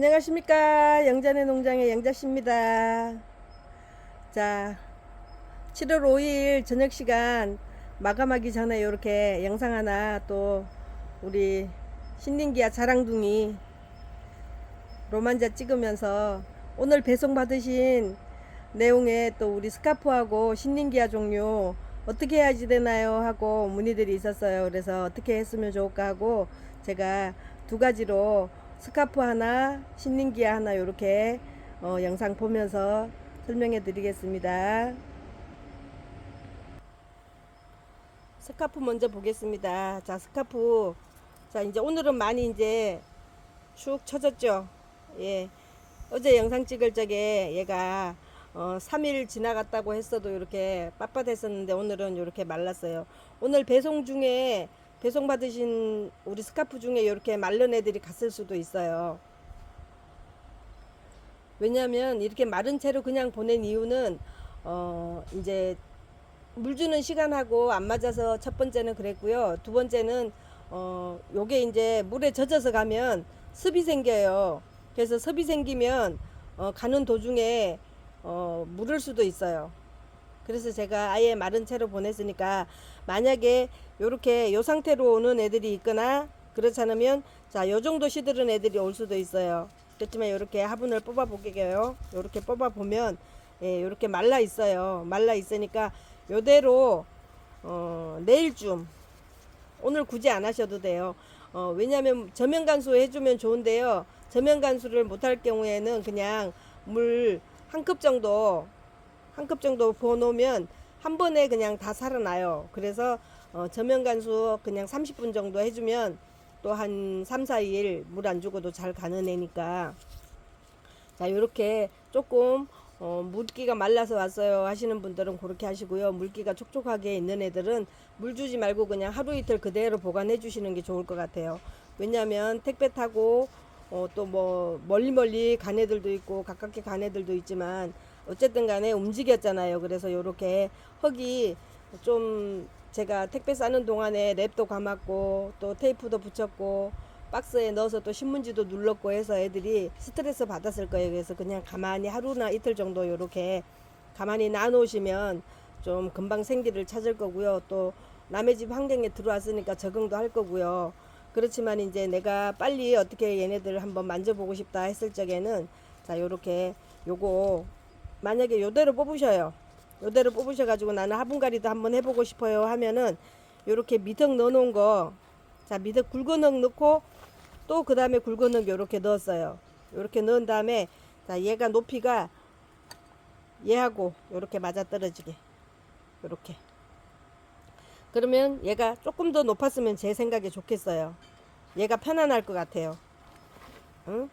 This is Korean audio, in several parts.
안녕하십니까. 영자네 농장의 영자씨입니다. 자, 7월 5일 저녁 시간 마감하기 전에 이렇게 영상 하나 또 우리 신nin기아 자랑둥이 로만자 찍으면서 오늘 배송 받으신 내용에 또 우리 스카프하고 신nin기아 종류 어떻게 해야지 되나요 하고 문의들이 있었어요. 그래서 어떻게 했으면 좋을까 하고 제가 두 가지로 스카프 하나 신nin기아 하나 이렇게 영상 보면서 설명해 드리겠습니다. 스카프 먼저 보겠습니다. 자, 스카프. 자, 이제 오늘은 많이 이제 축 처졌죠. 예. 어제 영상 찍을 적에 얘가 3일 지나갔다고 했어도 이렇게 빳빳했었는데 오늘은 이렇게 말랐어요. 오늘 배송 중에 배송 받으신 우리 스카프 중에 이렇게 마른 애들이 갔을 수도 있어요. 왜냐면 이렇게 마른 채로 그냥 보낸 이유는 이제 물 주는 시간하고 안 맞아서 첫 번째는 그랬고요. 두 번째는 요게 이제 물에 젖어서 가면 습이 생겨요. 그래서 습이 생기면 가는 도중에 물을 수도 있어요. 그래서 제가 아예 마른 채로 보냈으니까 만약에 요렇게 요 상태로 오는 애들이 있거나 그렇지 않으면 자, 요 정도 시들은 애들이 올 수도 있어요. 그렇지만 요렇게 화분을 뽑아 볼게요. 요렇게 뽑아 보면 예, 요렇게 말라 있어요. 말라 있으니까 요대로 내일쯤 오늘 굳이 안 하셔도 돼요. 왜냐면 저면 간수 해주면 좋은데요. 저면 간수를 못할 경우에는 그냥 물 한 컵 정도 부어 놓으면 한 번에 그냥 다 살아나요. 그래서 저면 간수 그냥 30분 정도 해주면 또 한 3, 4일 물 안 주고도 잘 가는 애니까 자, 요렇게 조금 물기가 말라서 왔어요 하시는 분들은 그렇게 하시고요. 물기가 촉촉하게 있는 애들은 물 주지 말고 그냥 하루 이틀 그대로 보관해 주시는 게 좋을 것 같아요. 왜냐면 택배 타고 또 뭐 멀리 간 애들도 있고 가깝게 간 애들도 있지만 어쨌든 간에 움직였잖아요. 그래서 요렇게 흙이 좀 제가 택배 싸는 동안에 랩도 감았고 또 테이프도 붙였고 박스에 넣어서 또 신문지도 눌렀고 해서 애들이 스트레스 받았을 거예요. 그래서 그냥 가만히 하루나 이틀 정도 요렇게 가만히 놔놓으시면 좀 금방 생기를 찾을 거고요. 또 남의 집 환경에 들어왔으니까 적응도 할 거고요. 그렇지만 이제 내가 빨리 어떻게 얘네들을 한번 만져보고 싶다 했을 적에는 자, 요렇게 요거 만약에 요대로 뽑으셔요. 요대로 뽑으셔가지고 나는 화분갈이도 한번 해보고 싶어요 하면은 요렇게 미덕 넣어놓은 거 자, 미덕 굵은 흙 넣고 또 그 다음에 굵은 흙 요렇게 넣었어요. 요렇게 넣은 다음에 자, 얘가 높이가 얘하고 요렇게 맞아 떨어지게 요렇게 그러면 얘가 조금 더 높았으면 제 생각에 좋겠어요. 얘가 편안할 것 같아요. 응?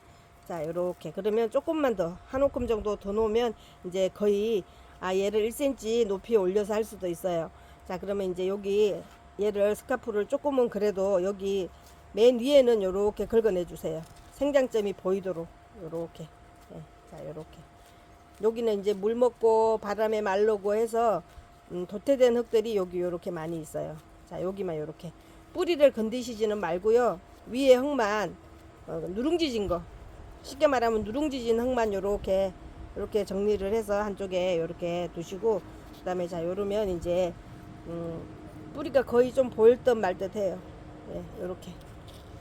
자, 요렇게 그러면 조금만 더 한 움큼 정도 더 놓으면 이제 거의 얘를 1cm 높이 올려서 할 수도 있어요. 자, 그러면 이제 여기 얘를 스카프를 조금은 그래도 여기 맨 위에는 요렇게 긁어내 주세요. 생장점이 보이도록 요렇게 네, 자, 요렇게 여기는 이제 물 먹고 바람에 말르고 해서 도태된 흙들이 여기 요렇게 많이 있어요. 자, 여기만 요렇게 뿌리를 건드시지는 말고요. 위에 흙만 누룽지진 거 쉽게 말하면 누룽지진 흙만 요렇게 이렇게 정리를 해서 한쪽에 요렇게 두시고 그 다음에 자, 요러면 이제 뿌리가 거의 좀 보일 듯 말 듯 해요. 예, 요렇게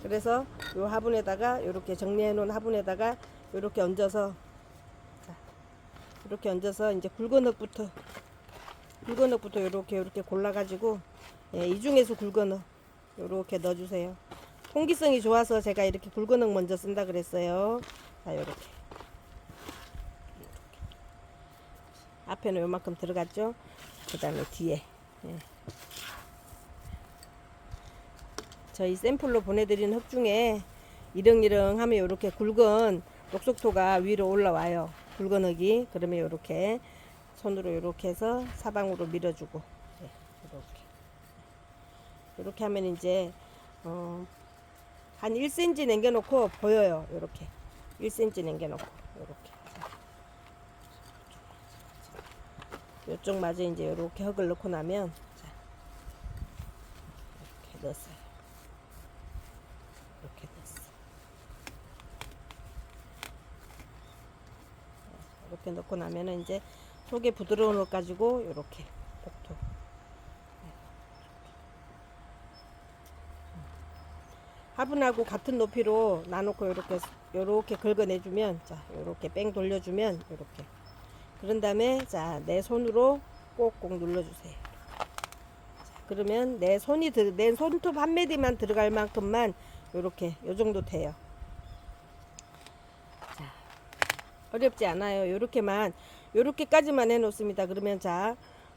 그래서 요 화분에다가 요렇게 정리해 놓은 화분에다가 요렇게 얹어서 자, 이렇게 얹어서 이제 굵은 흙부터 요렇게 골라 가지고 예, 이 중에서 굵은 흙 요렇게 넣어 주세요. 통기성이 좋아서 제가 이렇게 굵은 흙 먼저 쓴다 그랬어요. 자, 요렇게 앞에는 요만큼 들어갔죠. 그 다음에 뒤에 예. 저희 샘플로 보내드린 흙 중에 이렁이렁 하면 요렇게 굵은 녹색토가 위로 올라와요. 굵은 흙이 그러면 요렇게 손으로 요렇게 해서 사방으로 밀어주고 네, 요렇게 하면 이제 한 1cm 남겨놓고 보여요. 요렇게 1cm 남겨놓고 요렇게 요쪽 마저 이제 요렇게 흙을 넣고 나면 자, 이렇게 넣었어요. 이렇게 넣고 나면은 이제 속에 부드러운 것 가지고 이렇게 복토 화분하고 같은 높이로 놔놓고 이렇게 긁어내주면, 자 이렇게 뺑 돌려주면 이렇게, 그런 다음에 자 내 손으로 꼭꼭 눌러주세요. 자, 그러면 내 손톱 한 마디만 들어갈 만큼만 이렇게 요 정도 돼요. 자, 어렵지 않아요. 요렇게까지만 해 놓습니다. 그러면 자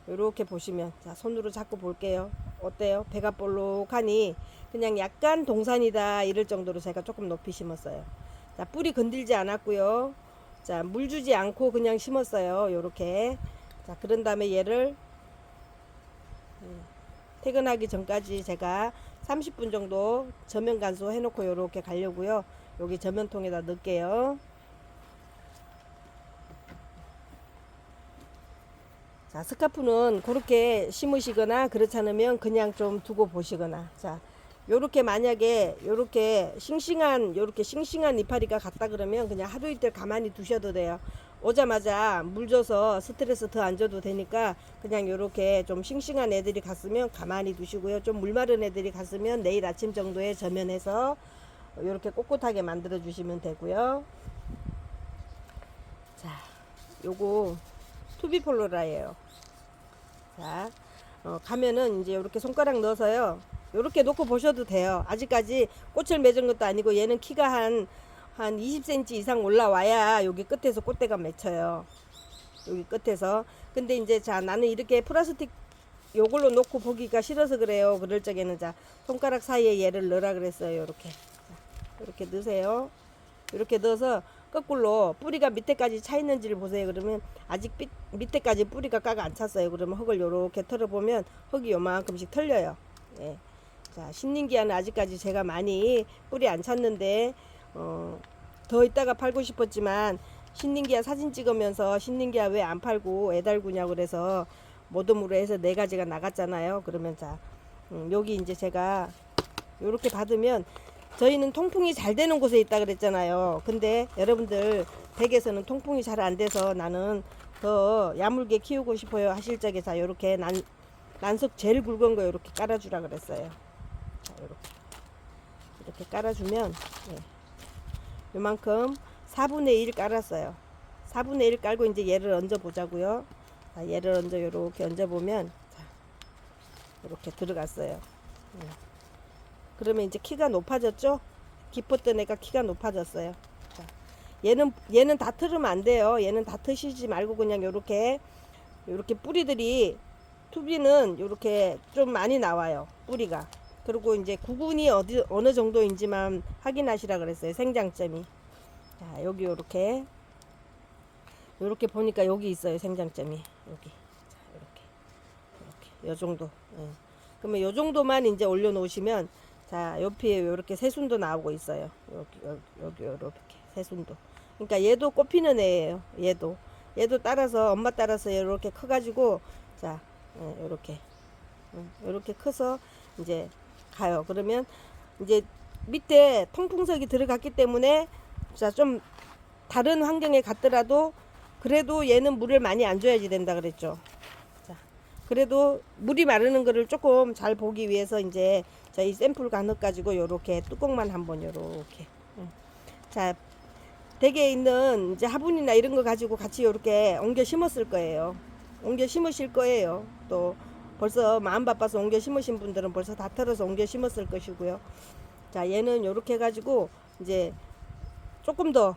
요렇게 보시면, 자 손으로 잡고 볼게요. 어때요? 배가 볼록하니 그냥 약간 동산이다 이럴 정도로 제가 조금 높이 심었어요. 자, 뿌리 건들지 않았고요. 자, 물 주지 않고 그냥 심었어요. 요렇게. 자, 그런 다음에 얘를 퇴근하기 전까지 제가 30분 정도 저면 간수 해놓고 요렇게 가려고요. 여기 저면통에다 넣을게요. 자, 스카프는 그렇게 심으시거나 그렇지 않으면 그냥 좀 두고 보시거나, 자 요렇게 만약에 요렇게 싱싱한 이파리가 갔다 그러면 그냥 하루 이틀 가만히 두셔도 돼요. 오자마자 물 줘서 스트레스 더 안 줘도 되니까 그냥 요렇게 좀 싱싱한 애들이 갔으면 가만히 두시고요. 좀 물 마른 애들이 갔으면 내일 아침 정도에 저면해서 요렇게 꼿꼿하게 만들어 주시면 되고요. 자, 요거 투비폴로라예요. 자, 가면은 이제 이렇게 손가락 넣어서요. 이렇게 놓고 보셔도 돼요. 아직까지 꽃을 맺은 것도 아니고 얘는 키가 한 20cm 이상 올라와야 여기 끝에서 꽃대가 맺혀요. 여기 끝에서. 근데 이제 자 나는 이렇게 플라스틱 요걸로 놓고 보기가 싫어서 그래요. 그럴 적에는 자 손가락 사이에 얘를 넣으라 그랬어요. 이렇게. 자, 이렇게 넣으세요. 이렇게 넣어서 거꾸로 뿌리가 밑에까지 차 있는지를 보세요. 그러면 아직 밑에까지 뿌리가 꽉 안 찼어요. 그러면 흙을 요렇게 털어보면 흙이 요만큼씩 털려요. 예. 자, 신nin기아는 아직까지 제가 많이 뿌리 안 찼는데 더 이따가 팔고 싶었지만 신nin기아 사진 찍으면서 신nin기아 왜 안 팔고 애달구냐고 그래서 모듬으로 해서 4가지가 나갔잖아요. 그러면 자 여기 이제 제가 요렇게 받으면, 저희는 통풍이 잘 되는 곳에 있다 그랬잖아요. 근데 여러분들 댁에서는 통풍이 잘 안 돼서 나는 더 야물게 키우고 싶어요 하실 적에 자 요렇게 난석 제일 굵은 거 요렇게 깔아주라 그랬어요. 자, 이렇게 깔아주면, 예, 요만큼 4분의 1 깔았어요. 4분의 1 깔고 이제 얘를 얹어 보자고요. 자, 얘를 요렇게 얹어 보면, 자, 이렇게 들어갔어요. 예. 그러면 이제 키가 높아졌죠? 깊었던 애가 키가 높아졌어요. 자, 얘는 다 틀으면 안 돼요. 얘는 다 트시지 말고 그냥 요렇게 뿌리들이, 투비는 요렇게 좀 많이 나와요. 뿌리가. 그리고 이제 구분이 어느 정도인지만 확인하시라 그랬어요. 생장점이. 자, 여기 요렇게 보니까 여기 있어요. 생장점이. 여기. 자, 이렇게. 요 정도. 예. 그러면 요 정도만 이제 올려 놓으시면, 자, 옆에 요렇게 새순도 나오고 있어요. 여기 요렇게 새순도. 그러니까 얘도 꽃피는 애예요. 얘도 따라서, 엄마 따라서 이렇게 커가지고, 자, 요렇게 커서 이제 가요. 그러면 이제 밑에 통풍석이 들어갔기 때문에, 자, 좀 다른 환경에 갔더라도 그래도 얘는 물을 많이 안 줘야지 된다 그랬죠. 자, 그래도 물이 마르는 거를 조금 잘 보기 위해서 이제 저희 샘플 간혹 가지고 요렇게 뚜껑만 한번 요렇게. 자, 댁에 있는 이제 화분이나 이런 거 가지고 같이 요렇게 옮겨 심었을 거예요. 옮겨 심으실 거예요. 또 벌써 마음 바빠서 옮겨 심으신 분들은 벌써 다 털어서 옮겨 심었을 것이고요. 자, 얘는 요렇게 해가지고 이제 조금 더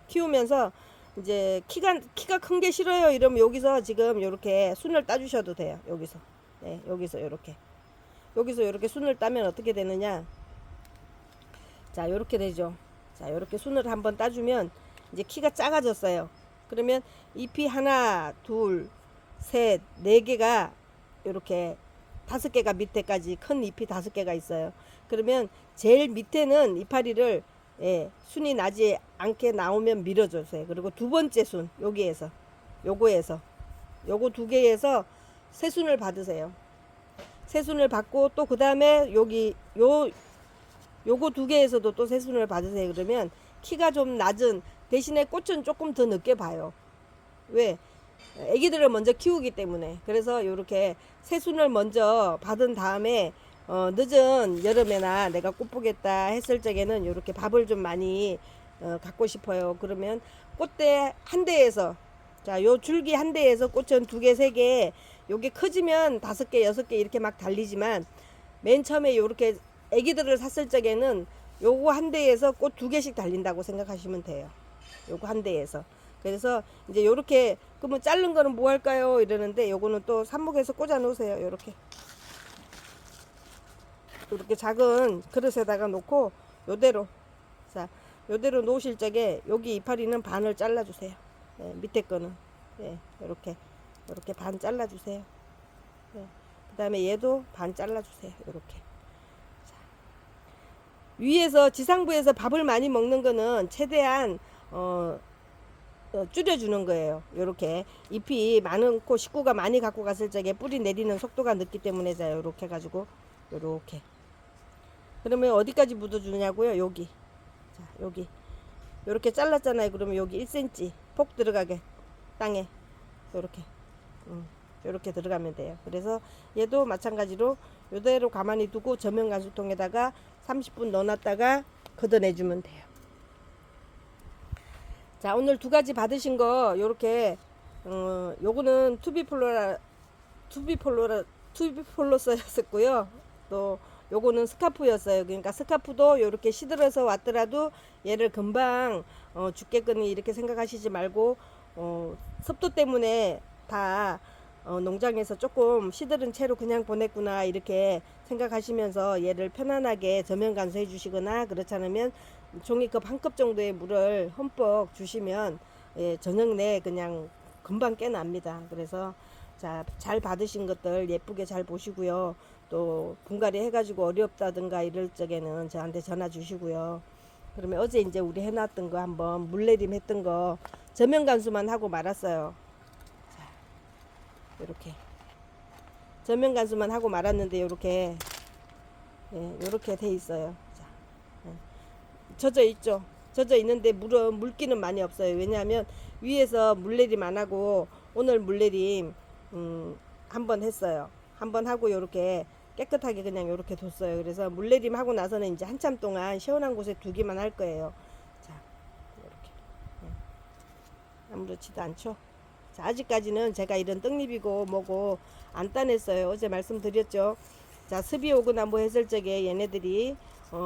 키우면서, 이제 키가 큰 게 싫어요 이러면 여기서 지금 요렇게 순을 따주셔도 돼요. 여기서. 네, 여기서 요렇게 순을 따면 어떻게 되느냐, 자 요렇게 되죠. 자 요렇게 순을 한번 따주면 이제 키가 작아졌어요. 그러면 잎이 하나 둘 셋 4개가 요렇게 5개가 밑에까지 큰 잎이 5개가 있어요. 그러면 제일 밑에는 이파리를, 예, 순이 나지 않게 나오면 밀어주세요. 그리고 두 번째 순 요거 2개에서 새순을 받으세요. 새순을 받고 또 그 다음에 요거 2개에서도 또 새순을 받으세요. 그러면 키가 좀 낮은 대신에 꽃은 조금 더 늦게 봐요. 왜? 애기들을 먼저 키우기 때문에. 그래서 요렇게 새순을 먼저 받은 다음에 늦은 여름에나 내가 꽃 보겠다 했을 적에는 요렇게 밥을 좀 많이 갖고 싶어요. 그러면 꽃대 한 대에서, 자, 요 줄기 한 대에서 꽃은 2개, 3개, 요게 커지면 5개, 6개 이렇게 막 달리지만 맨 처음에 요렇게 애기들을 샀을 적에는 요거 한 대에서 꽃 2개씩 달린다고 생각하시면 돼요. 요거 한 대에서. 그래서 이제 요렇게, 그러면 자른 거는 뭐 할까요? 이러는데 요거는 또 삽목에서 꽂아 놓으세요. 요렇게. 이렇게 작은 그릇에다가 놓고 요대로, 자, 요대로 놓으실 적에 여기 이파리는 반을 잘라 주세요. 예, 밑에 거는 이렇게 반 잘라 주세요. 그다음에 얘도 반 잘라 주세요. 이렇게. 위에서 지상부에서 밥을 많이 먹는 거는 최대한 줄여주는 거예요. 요렇게 잎이 많고 식구가 많이 갖고 갔을 적에 뿌리 내리는 속도가 늦기 때문에, 자, 요렇게 해가지고 요렇게. 그러면 어디까지 묻어주냐고요? 여기. 자, 여기 요렇게 잘랐잖아요. 그러면 여기 1cm 폭 들어가게 땅에 요렇게 요렇게 들어가면 돼요. 그래서 얘도 마찬가지로 요대로 가만히 두고 저면 간수통에다가 30분 넣어놨다가 걷어내주면 돼요. 자, 오늘 2가지 받으신 거 요렇게 요거는 투비폴로서였고요. 또 요거는 스카프였어요. 그러니까 스카프도 요렇게 시들어서 왔더라도 얘를 금방 죽겠거니 이렇게 생각하시지 말고 습도 때문에 다 농장에서 조금 시들은 채로 그냥 보냈구나 이렇게 생각하시면서 얘를 편안하게 저면 간수해 주시거나, 그렇지 않으면 종이컵 1컵 정도의 물을 흠뻑 주시면 저녁 내에 그냥 금방 깨납니다. 그래서 자, 잘 받으신 것들 예쁘게 잘 보시고요. 또 분갈이 해가지고 어렵다든가 이럴 적에는 저한테 전화 주시고요. 그러면 어제 이제 우리 해놨던 거 한번 물내림 했던 거 저면 간수만 하고 말았어요. 자, 이렇게 저면 간수만 하고 말았는데 요렇게 요렇게 돼 있어요. 자, 젖어 있죠. 젖어 있는데 물기는 많이 없어요. 왜냐하면 위에서 물내림 안 하고 오늘 물내림 한번 했어요. 한번 하고 요렇게 깨끗하게 그냥 요렇게 뒀어요. 그래서 물내림 하고 나서는 이제 한참 동안 시원한 곳에 두기만 할 거예요. 자, 이렇게 아무렇지도 않죠. 자, 아직까지는 제가 이런 떡잎이고 뭐고 안 따냈어요. 어제 말씀드렸죠. 자, 습이 오거나 뭐 했을 적에 얘네들이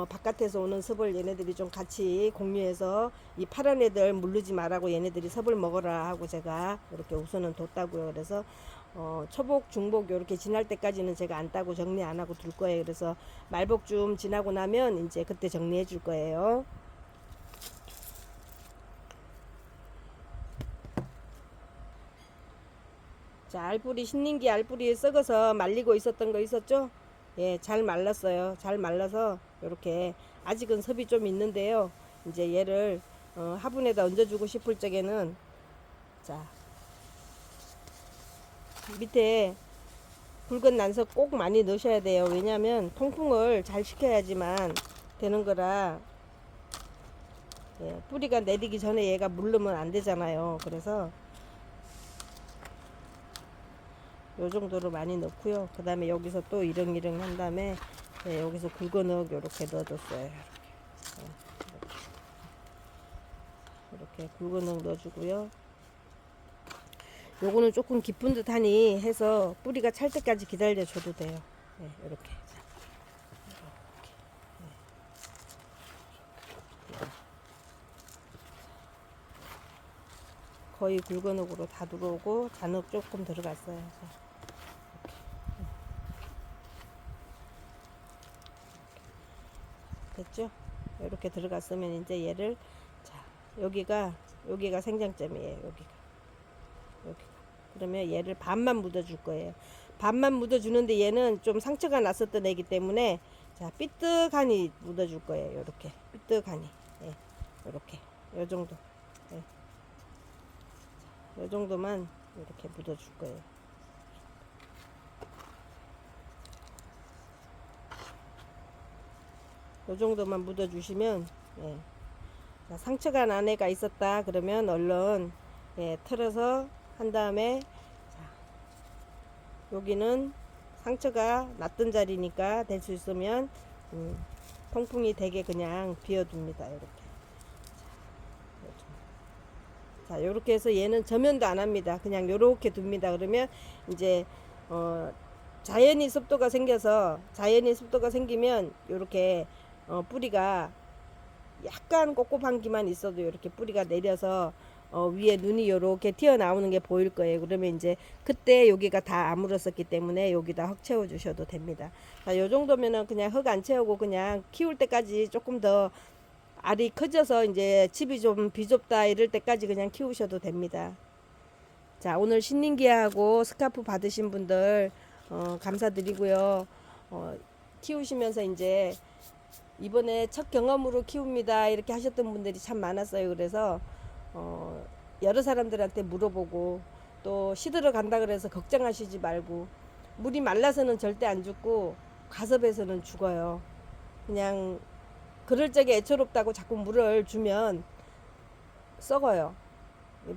바깥에서 오는 섭을 얘네들이 좀 같이 공유해서 이 파란 애들 물르지 말라고 얘네들이 섭을 먹어라 하고 제가 이렇게 우선은 뒀다고요. 그래서 초복 중복 이렇게 지날 때까지는 제가 안 따고 정리 안 하고 둘 거예요. 그래서 말복쯤 지나고 나면 이제 그때 정리해 줄 거예요. 자, 알뿌리 신nin기 알뿌리 썩어서 말리고 있었던 거 있었죠? 예, 잘 말랐어요. 잘 말라서 이렇게 아직은 섭이 좀 있는데요. 이제 얘를 화분에다 얹어주고 싶을 적에는, 자, 밑에 굵은 난석 꼭 많이 넣으셔야 돼요. 왜냐면 통풍을 잘 시켜야지만 되는 거라, 예, 뿌리가 내리기 전에 얘가 물르면 안 되잖아요. 그래서 요 정도로 많이 넣고요. 그 다음에 여기서 또 이렁이렁 한 다음에 여기서 굵은 흙 이렇게 넣어줬어요. 이렇게 굵은 흙 넣어주고요. 요거는 조금 깊은 듯 하니 해서 뿌리가 찰 때까지 기다려 줘도 돼요. 네, 이렇게. 거의 굵은 흙으로 다 들어오고 잔흙 조금 들어갔어요. 됐죠? 이렇게 들어갔으면 이제 얘를, 자, 여기가 생장점이에요. 여기가. 그러면 얘를 반만 묻어줄 거예요. 반만 묻어주는데 얘는 좀 상처가 났었던 애기 때문에, 자, 삐뜩하니 묻어줄 거예요. 이렇게 삐뜩하니, 예, 이렇게 요 정도, 예. 요 정도만 이렇게 묻어줄 거예요. 요 정도만 묻어주시면, 예, 자, 상처가 난 애가 있었다 그러면 얼른 예, 털어서 한 다음에 여기는 상처가 났던 자리니까 될 수 있으면 통풍이 되게 그냥 비워둡니다. 이렇게. 자, 요렇게 해서 얘는 저면도 안 합니다. 그냥 요렇게 둡니다. 그러면 이제 자연히 습도가 생기면 요렇게 뿌리가 약간 꿉꿉한 기만 있어도 이렇게 뿌리가 내려서 위에 눈이 요렇게 튀어나오는 게 보일 거예요. 그러면 이제 그때 여기가 다 아물었었기 때문에 여기다 흙 채워 주셔도 됩니다. 자, 요 정도면은 그냥 흙 안 채우고 그냥 키울 때까지 조금 더 알이 커져서 이제 집이 좀 비좁다 이럴 때까지 그냥 키우셔도 됩니다. 자, 오늘 신nin기하고 스카프 받으신 분들 감사드리고요. 키우시면서 이제 이번에 첫 경험으로 키웁니다 이렇게 하셨던 분들이 참 많았어요. 그래서 여러 사람들한테 물어보고 또 시들어 간다 그래서 걱정하시지 말고, 물이 말라서는 절대 안 죽고 과습해서는 죽어요. 그냥 그럴 적에 애처롭다고 자꾸 물을 주면 썩어요.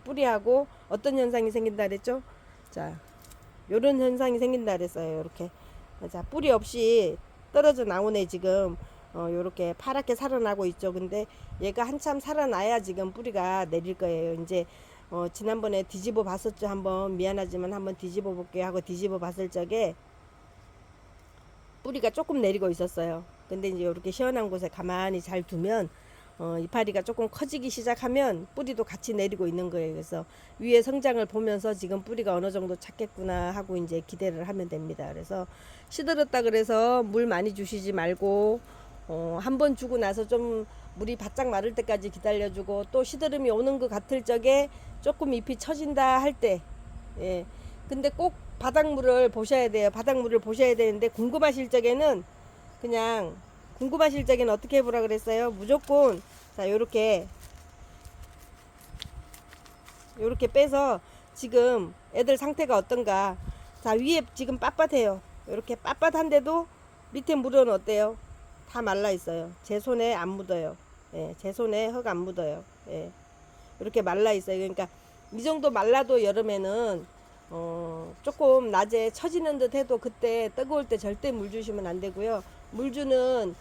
뿌리하고 어떤 현상이 생긴다 그랬죠? 자, 요런 현상이 생긴다 그랬어요. 이렇게. 자, 뿌리 없이 떨어져 나오네 지금. 요렇게 파랗게 살아나고 있죠. 근데 얘가 한참 살아나야 지금 뿌리가 내릴 거예요. 이제 지난번에 뒤집어 봤었죠. 한번 미안하지만 한번 뒤집어 볼게요 하고 뒤집어 봤을 적에 뿌리가 조금 내리고 있었어요. 근데 이제 이렇게 시원한 곳에 가만히 잘 두면 이파리가 조금 커지기 시작하면 뿌리도 같이 내리고 있는 거예요. 그래서 위에 성장을 보면서 지금 뿌리가 어느 정도 찼겠구나 하고 이제 기대를 하면 됩니다. 그래서 시들었다 그래서 물 많이 주시지 말고 한번 주고 나서 좀 물이 바짝 마를 때까지 기다려주고, 또 시드름이 오는 것 같을 적에 조금 잎이 처진다 할 때, 예. 근데 꼭 바닥물을 보셔야 돼요. 바닥물을 보셔야 되는데 궁금하실 적에는 그냥 궁금하실 적에는 어떻게 해보라 그랬어요? 무조건 자 요렇게 빼서 지금 애들 상태가 어떤가. 자, 위에 지금 빳빳해요. 이렇게 빳빳한데도 밑에 물은 어때요? 다 말라 있어요. 제 손에 안 묻어요. 예, 제 손에 흙 안 묻어요. 예, 이렇게 말라 있어요. 그러니까 이 정도 말라도 여름에는 조금 낮에 처지는 듯 해도 그때 뜨거울 때 절대 물 주시면 안 되고요. 물 주는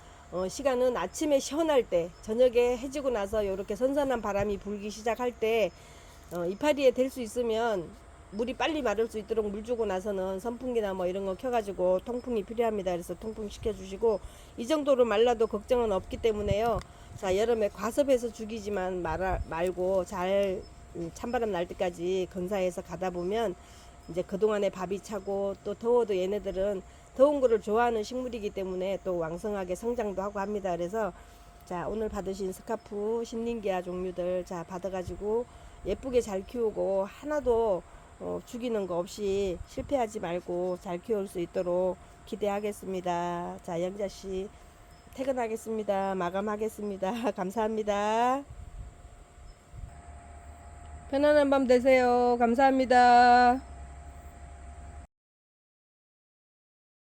시간은 아침에 시원할 때, 저녁에 해지고 나서 이렇게 선선한 바람이 불기 시작할 때 이파리에 될 수 있으면 물이 빨리 마를 수 있도록 물 주고 나서는 선풍기나 뭐 이런 거 켜가지고 통풍이 필요합니다. 그래서 통풍 시켜주시고, 이 정도로 말라도 걱정은 없기 때문에요. 자, 여름에 과습해서 죽이지만 말고 잘 찬바람 날 때까지 건사해서 가다 보면 이제 그동안에 밥이 차고, 또 더워도 얘네들은 더운 거를 좋아하는 식물이기 때문에 또 왕성하게 성장도 하고 합니다. 그래서 자, 오늘 받으신 스카프 신nin기아 종류들 자 받아가지고 예쁘게 잘 키우고 하나도 죽이는 거 없이 실패하지 말고 잘 키울 수 있도록 기대하겠습니다. 자, 영자씨 퇴근하겠습니다. 마감하겠습니다. 감사합니다. 편안한 밤 되세요. 감사합니다.